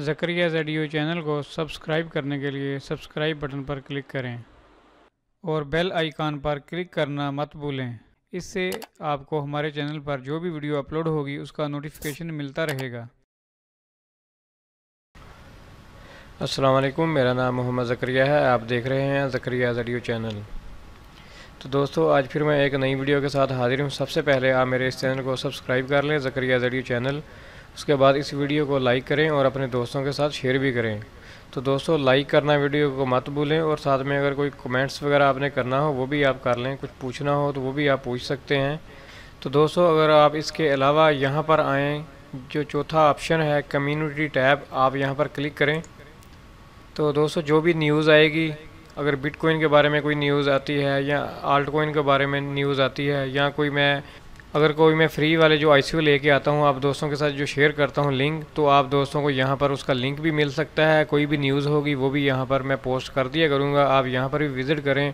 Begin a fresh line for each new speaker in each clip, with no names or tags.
Zakaria ज़ेडियो channel को subscribe करने के लिए सब्सक्राइब बटन पर क्लिक करें और बेल आइकन पर क्लिक करना मत भूलें। इससे आपको हमारे चैनल पर जो भी वीडियो अपलोड होगी उसका नोटिफिकेशन मिलता रहेगा।
अस्सलाम वालेकुम, मेरा नाम मोहम्मद ज़करिया है। आप देख रहे हैं ज़करिया ज़ेडियो चैनल। तो दोस्तों, आज फिर मैं एक नई वीडियो के साथ हाजिर हूँ। सबसे पहले आप मेरे इस चैनल को सब्सक्राइब कर लें, ज़करिया ज़ेडियो चैनल। उसके बाद इस वीडियो को लाइक करें और अपने दोस्तों के साथ शेयर भी करें। तो दोस्तों, लाइक करना वीडियो को मत भूलें और साथ में अगर कोई कमेंट्स वगैरह आपने करना हो वो भी आप कर लें। कुछ पूछना हो तो वो भी आप पूछ सकते हैं। तो दोस्तों, अगर आप इसके अलावा यहाँ पर आएँ, जो चौथा ऑप्शन है कम्युनिटी टैब, आप यहाँ पर क्लिक करें। तो दोस्तों, जो भी न्यूज़ आएगी, अगर बिटकॉइन के बारे में कोई न्यूज़ आती है या आल्ट कॉइन के बारे में न्यूज़ आती है या कोई मैं फ्री वाले जो ICO लेके आता हूँ आप दोस्तों के साथ जो शेयर करता हूँ लिंक, तो आप दोस्तों को यहाँ पर उसका लिंक भी मिल सकता है। कोई भी न्यूज़ होगी वो भी यहाँ पर मैं पोस्ट कर दिया करूँगा। आप यहाँ पर भी विज़िट करें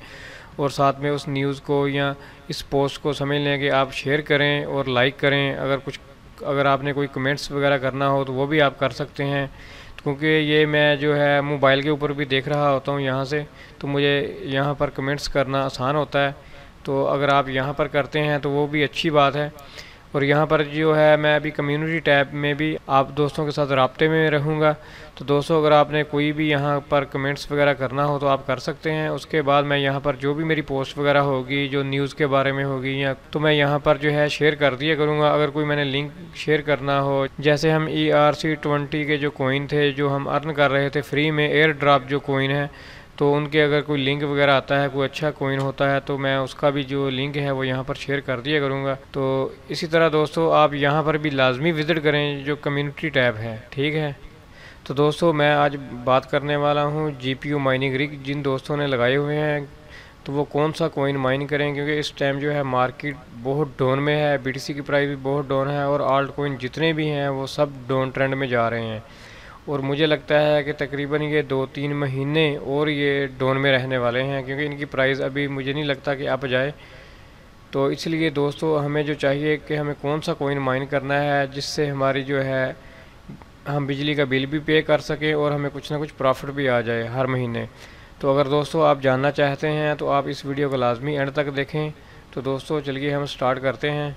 और साथ में उस न्यूज़ को या इस पोस्ट को समझ लें कि आप शेयर करें और लाइक करें। अगर आपने कोई कमेंट्स वगैरह करना हो तो वो भी आप कर सकते हैं, क्योंकि ये मैं जो है मोबाइल के ऊपर भी देख रहा होता हूँ यहाँ से, तो मुझे यहाँ पर कमेंट्स करना आसान होता है। तो अगर आप यहाँ पर करते हैं तो वो भी अच्छी बात है। और यहाँ पर जो है मैं अभी कम्युनिटी टैब में भी आप दोस्तों के साथ राब्ते में रहूँगा। तो दोस्तों, अगर आपने कोई भी यहाँ पर कमेंट्स वगैरह करना हो तो आप कर सकते हैं। उसके बाद मैं यहाँ पर जो भी मेरी पोस्ट वगैरह होगी जो न्यूज़ के बारे में होगी या तो मैं यहाँ पर जो है शेयर कर दिया करूँगा। अगर कोई मैंने लिंक शेयर करना हो, जैसे हम ERC20 के जो कॉइन थे जो हम अर्न कर रहे थे फ्री में, एयर ड्रॉप जो कॉइन है, तो उनके अगर कोई लिंक वगैरह आता है, कोई अच्छा कॉइन होता है, तो मैं उसका भी जो लिंक है वो यहाँ पर शेयर कर दिया करूँगा। तो इसी तरह दोस्तों, आप यहाँ पर भी लाजमी विज़िट करें जो कम्युनिटी टैब है, ठीक है। तो दोस्तों, मैं आज बात करने वाला हूँ GPU माइनिंग रिग जिन दोस्तों ने लगाए हुए हैं, तो वो कौन सा कॉइन माइन करें, क्योंकि इस टाइम जो है मार्केट बहुत डाउन में है। BTC की प्राइस भी बहुत डाउन है और आल्ट कॉइन जितने भी हैं वो सब डाउन ट्रेंड में जा रहे हैं। और मुझे लगता है कि तकरीबन ये 2-3 महीने और ये डाउन में रहने वाले हैं, क्योंकि इनकी प्राइस अभी मुझे नहीं लगता कि अप जाए। तो इसलिए दोस्तों, हमें जो चाहिए कि हमें कौन सा कॉइन माइन करना है जिससे हमारी जो है हम बिजली का बिल भी पे कर सकें और हमें कुछ ना कुछ प्रॉफिट भी आ जाए हर महीने। तो अगर दोस्तों आप जानना चाहते हैं तो आप इस वीडियो को लाजमी एंड तक देखें। तो दोस्तों, चलिए हम स्टार्ट करते हैं।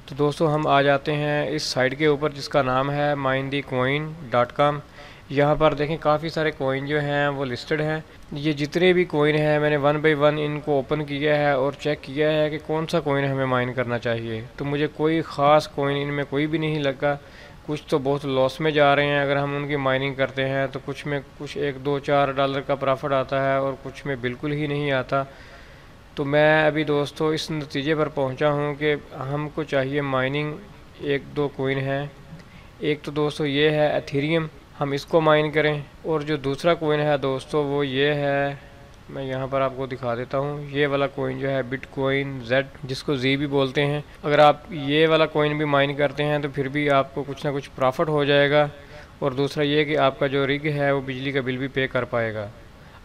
तो दोस्तों, हम आ जाते हैं इस साइट के ऊपर जिसका नाम है minthecoin.com। यहाँ पर देखें काफ़ी सारे कॉइन जो हैं वो लिस्टेड हैं। ये जितने भी कॉइन हैं मैंने 1 बाय 1 इनको ओपन किया है और चेक किया है कि कौन सा कॉइन हमें माइन करना चाहिए। तो मुझे कोई ख़ास कॉइन इनमें कोई भी नहीं लगा। कुछ तो बहुत लॉस में जा रहे हैं अगर हम उनकी माइनिंग करते हैं, तो कुछ में कुछ $1-2-4 का प्रॉफिट आता है और कुछ में बिल्कुल ही नहीं आता। तो मैं अभी दोस्तों इस नतीजे पर पहुंचा हूं कि हमको चाहिए माइनिंग 1-2 कॉइन है। एक तो दोस्तों ये है एथेरियम, हम इसको माइन करें। और जो दूसरा कॉइन है दोस्तों वो ये है, मैं यहाँ पर आपको दिखा देता हूँ। ये वाला कॉइन जो है बिटकॉइन Z, जिसको Z भी बोलते हैं। अगर आप ये वाला कॉइन भी माइन करते हैं तो फिर भी आपको कुछ ना कुछ प्रॉफिट हो जाएगा। और दूसरा ये कि आपका जो रिग है वो बिजली का बिल भी पे कर पाएगा।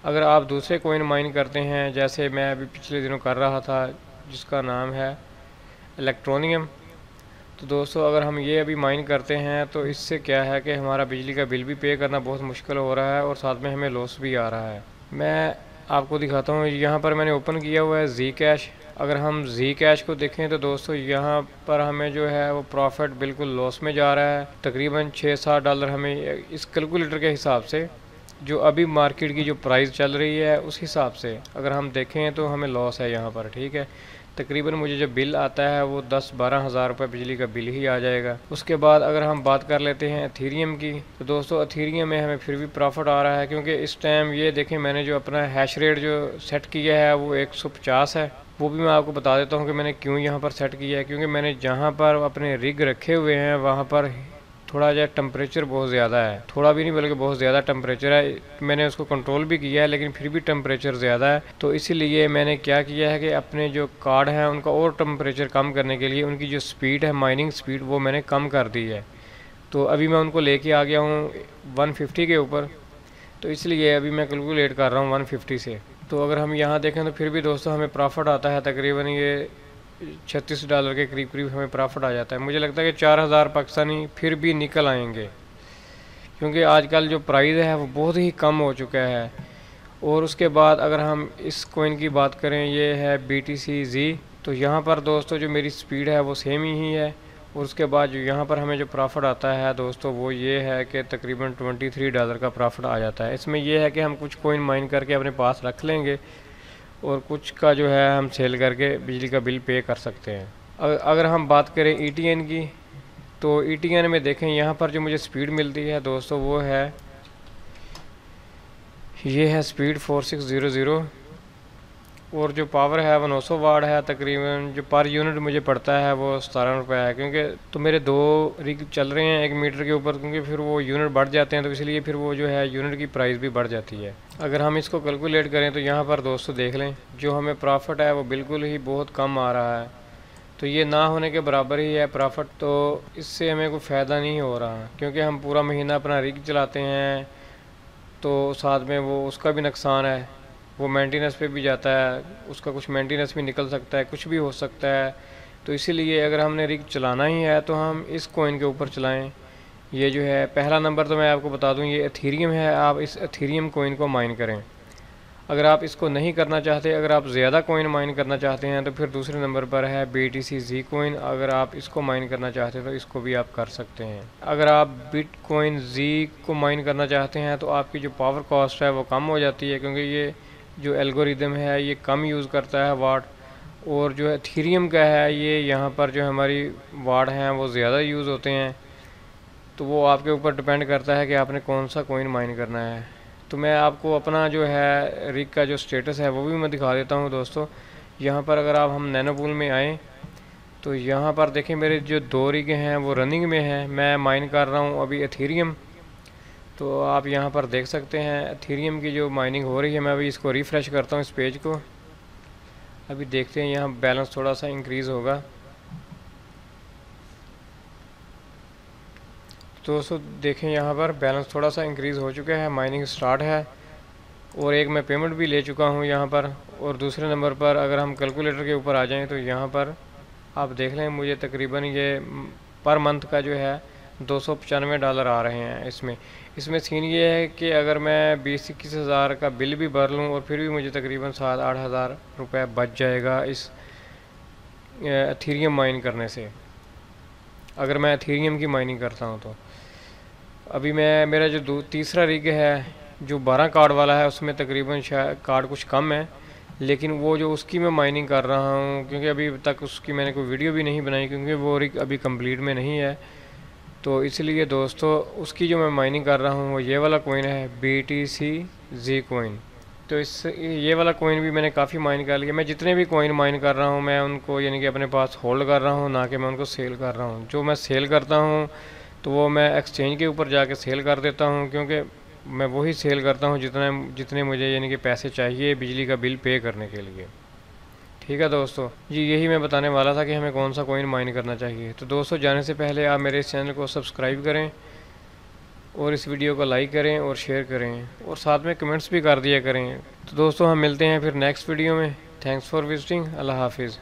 अगर आप दूसरे कॉइन माइन करते हैं, जैसे मैं अभी पिछले दिनों कर रहा था जिसका नाम है इलेक्ट्रोनियम, तो दोस्तों अगर हम ये अभी माइन करते हैं तो इससे क्या है कि हमारा बिजली का बिल भी पे करना बहुत मुश्किल हो रहा है और साथ में हमें लॉस भी आ रहा है। मैं आपको दिखाता हूँ, यहाँ पर मैंने ओपन किया हुआ है Zcash। अगर हम Zcash को देखें तो दोस्तों यहाँ पर हमें जो है वो प्रॉफिट बिल्कुल लॉस में जा रहा है। तकरीबन $6-7 हमें इस कैलकुलेटर के हिसाब से, जो अभी मार्केट की जो प्राइस चल रही है उस हिसाब से अगर हम देखें तो हमें लॉस है यहाँ पर, ठीक है। तकरीबन मुझे जो बिल आता है वो 10-12 हज़ार रुपये बिजली का बिल ही आ जाएगा। उसके बाद अगर हम बात कर लेते हैं एथेरियम की, तो दोस्तों एथेरियम में हमें फिर भी प्रॉफिट आ रहा है, क्योंकि इस टाइम ये देखें मैंने जो अपना हैश रेट जो सेट किया है वो 150 है। वो भी मैं आपको बता देता हूँ कि मैंने क्यों यहाँ पर सेट किया है। क्योंकि मैंने जहाँ पर अपने रिग रखे हुए हैं वहाँ पर थोड़ा जो टेम्परेचर बहुत ज़्यादा है, थोड़ा भी नहीं बल्कि बहुत ज़्यादा टेम्परेचर है। मैंने उसको कंट्रोल भी किया है लेकिन फिर भी टेम्परेचर ज़्यादा है। तो इसीलिए मैंने क्या किया है कि अपने जो कार्ड हैं उनका और टेम्परेचर कम करने के लिए उनकी जो स्पीड है, माइनिंग स्पीड, वो मैंने कम कर दी है। तो अभी मैं उनको लेके आ गया हूँ 150 के ऊपर। तो इसलिए अभी मैं कैलकुलेट कर रहा हूँ 150 से। तो अगर हम यहाँ देखें तो फिर भी दोस्तों हमें प्रॉफिट आता है तकरीबन ये $36 के करीब करीब हमें प्रॉफिट आ जाता है। मुझे लगता है कि 4000 पाकिस्तानी फिर भी निकल आएंगे, क्योंकि आजकल जो प्राइस है वो बहुत ही कम हो चुका है। और उसके बाद अगर हम इस कोइन की बात करें, ये है BTC-Z, तो यहाँ पर दोस्तों जो मेरी स्पीड है वो सेम ही है। और उसके बाद जो यहाँ पर हमें जो प्रॉफिट आता है दोस्तों वो ये है कि तकरीबन $23 का प्रॉफिट आ जाता है। इसमें यह है कि हम कुछ कोइन माइन करके अपने पास रख लेंगे और कुछ का जो है हम सेल करके बिजली का बिल पे कर सकते हैं। अगर हम बात करें ETN की, तो ETN में देखें यहाँ पर जो मुझे स्पीड मिलती है दोस्तों वो है, ये है स्पीड 4600, और जो पावर है वो 900 वाट है। तकरीबन जो पर यूनिट मुझे पड़ता है वो 17 रुपये है, क्योंकि तो मेरे 2 रिग चल रहे हैं 1 मीटर के ऊपर, क्योंकि फिर वो यूनिट बढ़ जाते हैं, तो इसलिए फिर वो जो है यूनिट की प्राइस भी बढ़ जाती है। अगर हम इसको कैलकुलेट करें तो यहाँ पर दोस्तों देख लें, जो हमें प्रॉफिट है वो बिल्कुल ही बहुत कम आ रहा है, तो ये ना होने के बराबर ही है प्रॉफिट। तो इससे हमें कोई फ़ायदा नहीं हो रहा, क्योंकि हम पूरा महीना अपना रिग चलाते हैं, तो साथ में वो उसका भी नुकसान है, वो मेंटेनेंस पे भी जाता है, उसका कुछ मेंटेनेंस भी निकल सकता है, कुछ भी हो सकता है। तो इसीलिए अगर हमने रिग चलाना ही है तो हम इस कोइन के ऊपर चलाएं। ये जो है पहला नंबर तो मैं आपको बता दूं, ये एथीरियम है। आप इस एथीरियम कोइन को माइन करें। अगर आप इसको नहीं करना चाहते, अगर आप ज़्यादा कोइन माइन करना चाहते हैं, तो फिर दूसरे नंबर पर है BTC-Z कोइन। अगर आप इसको माइन करना चाहते हैं तो इसको भी आप कर सकते हैं। अगर आप बिटकॉइन Z को माइन करना चाहते हैं तो आपकी जो पावर कॉस्ट है वो कम हो जाती है, क्योंकि ये जो एल्गोरिदम है ये कम यूज़ करता है वाट, और जो एथीरियम का है ये यहाँ पर जो हमारी वाट हैं वो ज़्यादा यूज़ होते हैं। तो वो आपके ऊपर डिपेंड करता है कि आपने कौन सा कोइन माइन करना है। तो मैं आपको अपना जो है रिग का जो स्टेटस है वो भी मैं दिखा देता हूँ दोस्तों। यहाँ पर अगर आप हम नैनोपूल में आएँ तो यहाँ पर देखें मेरे जो 2 रिग हैं वो रनिंग में हैं। मैं माइन कर रहा हूँ अभी एथीरियम, तो आप यहाँ पर देख सकते हैं एथीरियम की जो माइनिंग हो रही है। मैं अभी इसको रिफ़्रेश करता हूँ इस पेज को, अभी देखते हैं यहाँ बैलेंस थोड़ा सा इंक्रीज़ होगा। तो दोस्तों देखें यहाँ पर बैलेंस थोड़ा सा इंक्रीज़ हो चुका है, माइनिंग स्टार्ट है, और एक मैं पेमेंट भी ले चुका हूँ यहाँ पर। और दूसरे नंबर पर अगर हम कैलकुलेटर के ऊपर आ जाएँ तो यहाँ पर आप देख लें मुझे तकरीबन ये पर मंथ का जो है $295 आ रहे हैं। इसमें सीन ये है कि अगर मैं 20-21 हज़ार का बिल भी भर लूँ और फिर भी मुझे तकरीबन 7-8 हज़ार रुपये बच जाएगा इस एथीरियम माइन करने से, अगर मैं एथीरियम की माइनिंग करता हूँ तो। अभी मेरा जो तीसरा रिग है जो 12 कार्ड वाला है, उसमें तकरीबन शायद कार्ड कुछ कम है, लेकिन वो जो उसकी मैं माइनिंग कर रहा हूँ, क्योंकि अभी तक उसकी मैंने कोई वीडियो भी नहीं बनाई, क्योंकि वो रिग अभी कंप्लीट में नहीं है। तो इसलिए दोस्तों उसकी जो मैं माइनिंग कर रहा हूँ वो ये वाला कोइन है BTC-Z कोइन। तो ये वाला कोइन भी मैंने काफ़ी माइन कर लिया। मैं जितने भी कोइन माइन कर रहा हूँ मैं उनको यानी कि अपने पास होल्ड कर रहा हूँ, ना कि मैं उनको सेल कर रहा हूँ। जो मैं सेल करता हूँ तो वो मैं एक्सचेंज के ऊपर जाके सेल कर देता हूँ, क्योंकि मैं वही सेल करता हूँ जितने मुझे यानी कि पैसे चाहिए बिजली का बिल पे करने के लिए। ठीक है दोस्तों जी, यही मैं बताने वाला था कि हमें कौन सा कॉइन माइन करना चाहिए। तो दोस्तों जाने से पहले आप मेरे इस चैनल को सब्सक्राइब करें और इस वीडियो को लाइक करें और शेयर करें, और साथ में कमेंट्स भी कर दिया करें। तो दोस्तों हम मिलते हैं फिर नेक्स्ट वीडियो में। Thanks for visiting. अल्लाह हाफिज़।